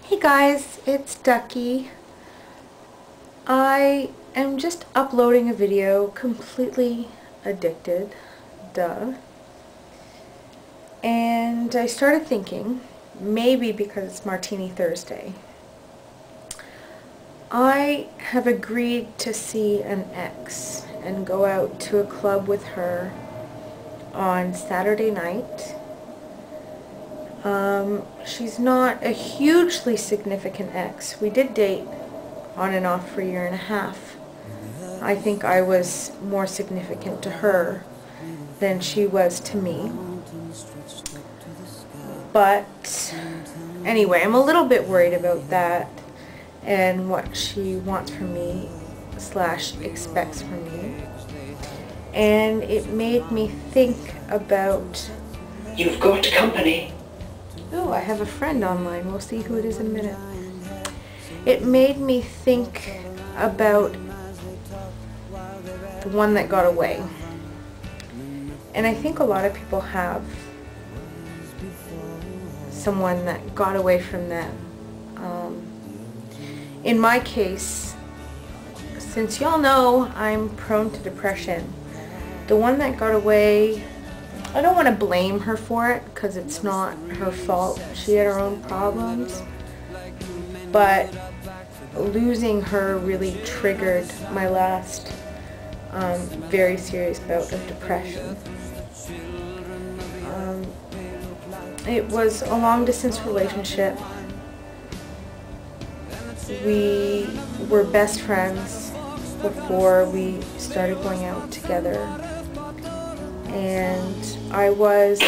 Hey guys, it's Ducky. I am just uploading a video, completely addicted, duh. And I started thinking, maybe because it's Martini Thursday, I have agreed to see an ex and go out to a club with her on Saturday night. She's not a hugely significant ex. We did date on and off for a year and a half. I think I was more significant to her than she was to me. But anyway, I'm a little bit worried about that and what she wants from me / expects from me. And it made me think about... You've got company. Oh, I have a friend online. We'll see who it is in a minute. It made me think about the one that got away. And I think a lot of people have someone that got away from them. In my case, since y'all know I'm prone to depression, the one that got away, I don't want to blame her for it because it's not her fault. She had her own problems. But losing her really triggered my last very serious bout of depression. It was a long-distance relationship. We were best friends before we started going out together. And I was,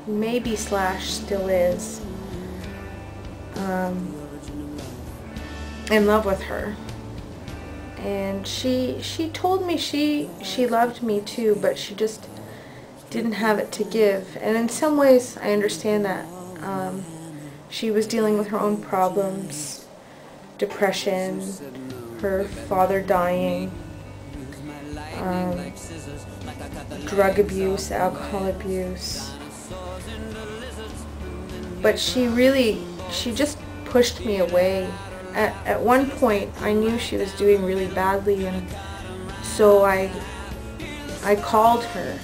maybe / still is, in love with her. And she told me she loved me too, but she just didn't have it to give. And in some ways I understand that. She was dealing with her own problems, depression, her father dying, drug abuse, alcohol abuse. But she just pushed me away. At one point I knew she was doing really badly, and so I called her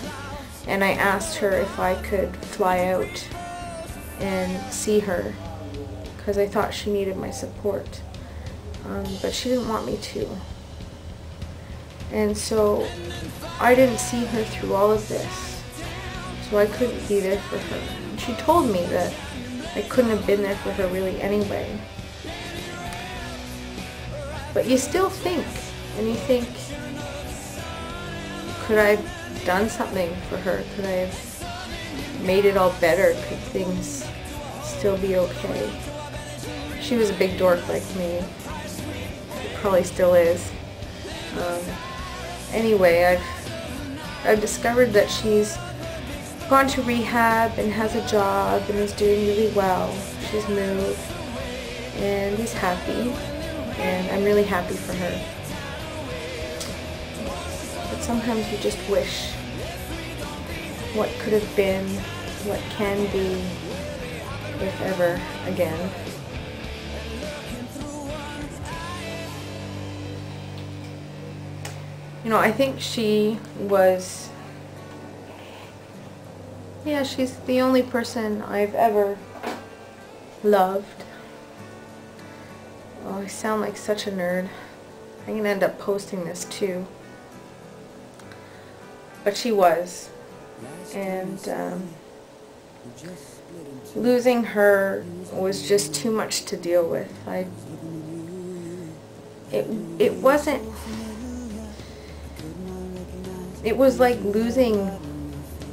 and I asked her if I could fly out and see her because I thought she needed my support. But she didn't want me to. And so I didn't see her through all of this. So I couldn't be there for her. And she told me that I couldn't have been there for her really anyway. But you still think, and you think, could I have done something for her? Could I have made it all better? Could things still be okay? She was a big dork like me. Probably still is. Anyway, I've discovered that she's gone to rehab and has a job and is doing really well. She's moved and is happy, and I'm really happy for her. But sometimes you just wish what could have been, what can be, if ever again. You know, I think she was, yeah, she's the only person I've ever loved. Oh, I sound like such a nerd. I'm going to end up posting this too. But she was. And losing her was just too much to deal with. It wasn't... It was like losing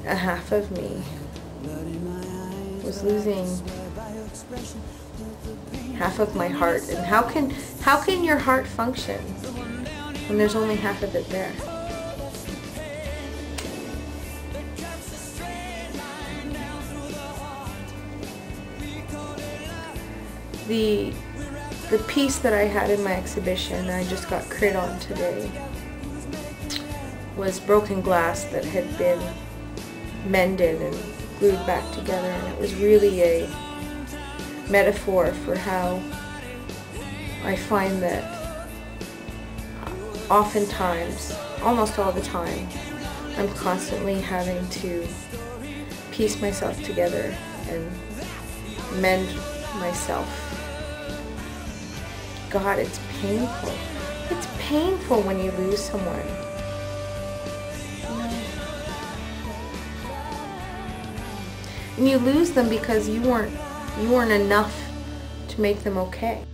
a half of me. It was losing half of my heart. And how can your heart function when there's only half of it there? The piece that I had in my exhibition, I just got crit on today, was broken glass that had been mended and glued back together, and it was really a metaphor for how I find that oftentimes, almost all the time, I'm constantly having to piece myself together and mend myself. God, it's painful. It's painful when you lose someone. And you lose them because you weren't enough to make them okay.